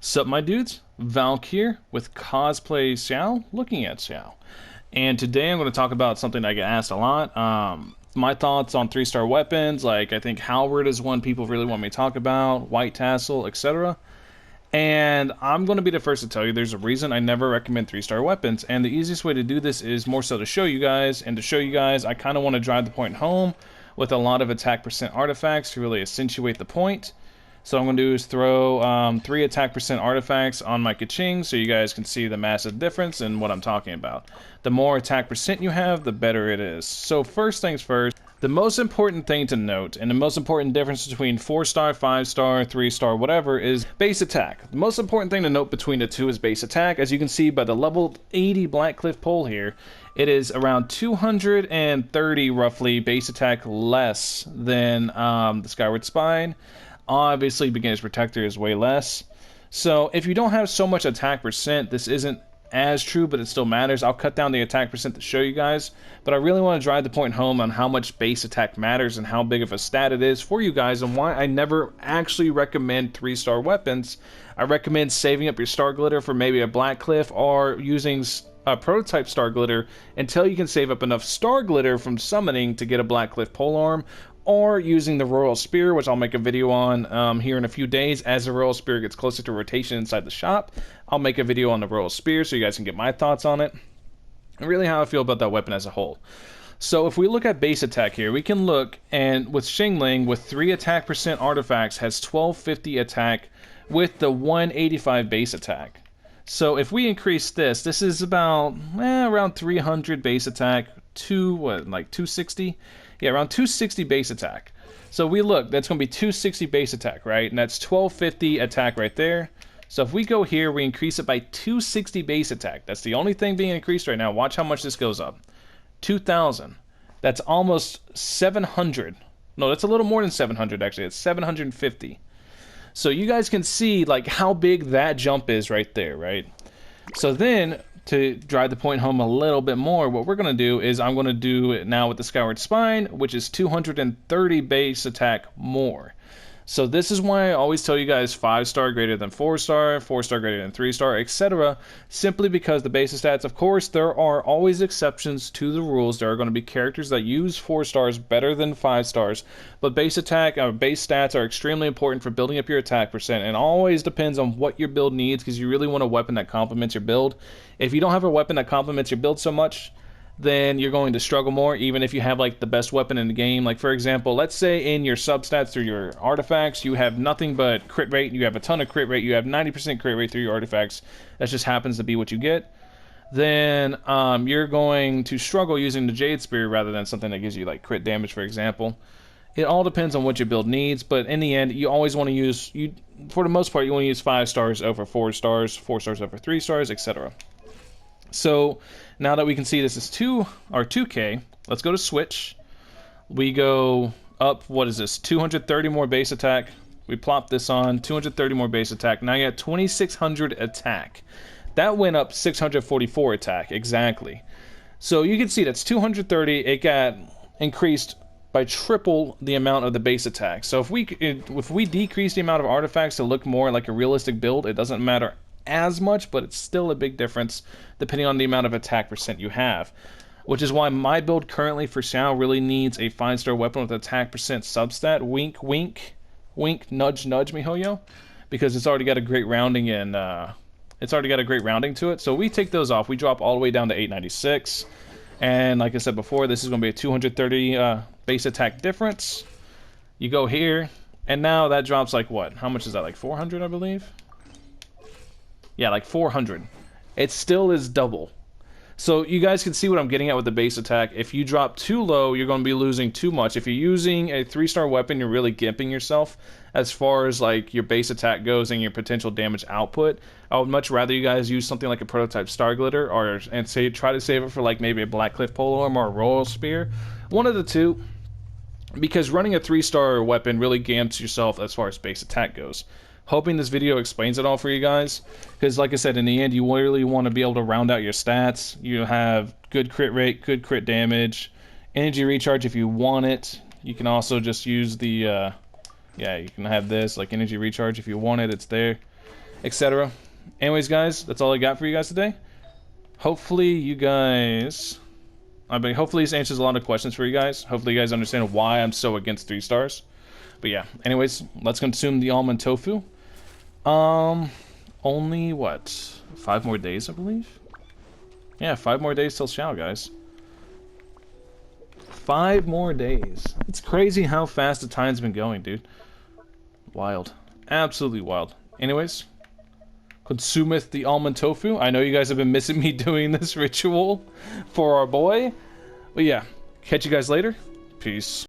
Sup my dudes, Valk here with Cosplay Xiao, looking at Xiao. And today I'm going to talk about something I get asked a lot. My thoughts on 3-star weapons, like I think Halberd is one people really want me to talk about, White Tassel, etc. And I'm going to be the first to tell you there's a reason I never recommend 3-star weapons. And the easiest way to do this is more so to show you guys. And to show you guys, I kind of want to drive the point home with a lot of attack percent artifacts to really accentuate the point. So what I'm going to do is throw 3 attack percent artifacts on my Kaching so you guys can see the massive difference in what I'm talking about. The more attack percent you have, the better it is. So first things first, the most important thing to note, and the most important difference between 4-star, 5-star, 3-star, whatever, is base attack. The most important thing to note between the two is base attack. As you can see by the level 80 Blackcliff pole here, it is around 230 roughly base attack less than the Skyward Spine. Obviously, Beginner's Protector is way less. So if you don't have so much attack percent, this isn't as true, but it still matters. I'll cut down the attack percent to show you guys, but I really want to drive the point home on how much base attack matters and how big of a stat it is for you guys, and why I never actually recommend 3-star weapons. I recommend saving up your Star Glitter for maybe a Blackcliff, or using a prototype Star Glitter until you can save up enough Star Glitter from summoning to get a Blackcliff polearm, or using the Royal Spear, which I'll make a video on here in a few days. As the Royal Spear gets closer to rotation inside the shop, I'll make a video on the Royal Spear so you guys can get my thoughts on it, and really how I feel about that weapon as a whole. So if we look at base attack here, we can look, and with Xingling, with 3 attack percent artifacts, has 1250 attack with the 185 base attack. So if we increase this, this is about around 300 base attack, like 260? Yeah, around 260 base attack. So we look, that's going to be 260 base attack, right? And that's 1250 attack right there. So if we go here, we increase it by 260 base attack. That's the only thing being increased right now. Watch how much this goes up. 2,000. That's almost 700. No, that's a little more than 700 actually. It's 750. So you guys can see like how big that jump is right there, right? So then, to drive the point home a little bit more, what we're going to do is I'm going to do it now with the Skyward Spine, which is 230 base attack more. So this is why I always tell you guys 5-star greater than 4-star, 4-star greater than 3-star, etc. Simply because the base stats, of course, there are always exceptions to the rules. There are going to be characters that use 4 stars better than 5 stars, but base attack, base stats are extremely important for building up your attack percent, and always depends on what your build needs, because you really want a weapon that complements your build. If you don't have a weapon that complements your build so much, then you're going to struggle more, even if you have like the best weapon in the game. Like for example, let's say in your substats through your artifacts, you have nothing but crit rate, you have a ton of crit rate, you have 90% crit rate through your artifacts, that just happens to be what you get, then you're going to struggle using the Jade Spear rather than something that gives you like crit damage, for example. It all depends on what your build needs, but in the end, you always want to use, for the most part, you want to use 5 stars over 4 stars, 4 stars over 3 stars, etc. So now that we can see this is 2K, let's go to Switch. We go up, what is this, 230 more base attack. We plop this on, 230 more base attack. Now you got 2600 attack. That went up 644 attack, exactly. So you can see that's 230, it got increased by triple the amount of the base attack. So if we decrease the amount of artifacts to look more like a realistic build, it doesn't matter as much, but it's still a big difference depending on the amount of attack percent you have, which is why my build currently for Xiao really needs a 5-star weapon with attack percent substat. Wink wink wink, nudge nudge, mihoyo, because it's already got a great rounding, and it's already got a great rounding to it. So we take those off, we drop all the way down to 896, and like I said before, this is going to be a 230 base attack difference. You go here, and now that drops like what, how much is that, like 400 I believe? Yeah, like 400. It still is double. So you guys can see what I'm getting at with the base attack. If you drop too low, you're going to be losing too much. If you're using a 3-star weapon, you're really gimping yourself as far as like your base attack goes and your potential damage output. I would much rather you guys use something like a prototype Star Glitter, and try to save it for like maybe a Blackcliff polearm or a Royal Spear. One of the two. Because running a 3-star weapon really gamps yourself as far as base attack goes. Hoping this video explains it all for you guys, because like I said, in the end, you really want to be able to round out your stats. You have good crit rate, good crit damage, energy recharge if you want it. You can also just use the, yeah, you can have this, like energy recharge if you want it, it's there. etc. Anyways, guys, that's all I got for you guys today. Hopefully you guys... hopefully this answers a lot of questions for you guys. Hopefully you guys understand why I'm so against 3 stars. But yeah, anyways, let's consume the almond tofu. Only, what, 5 more days, I believe? Yeah, 5 more days till Xiao, guys. 5 more days. It's crazy how fast the time's been going, dude. Wild. Absolutely wild. Anyways, consumeth the almond tofu. I know you guys have been missing me doing this ritual for our boy. But yeah, catch you guys later. Peace.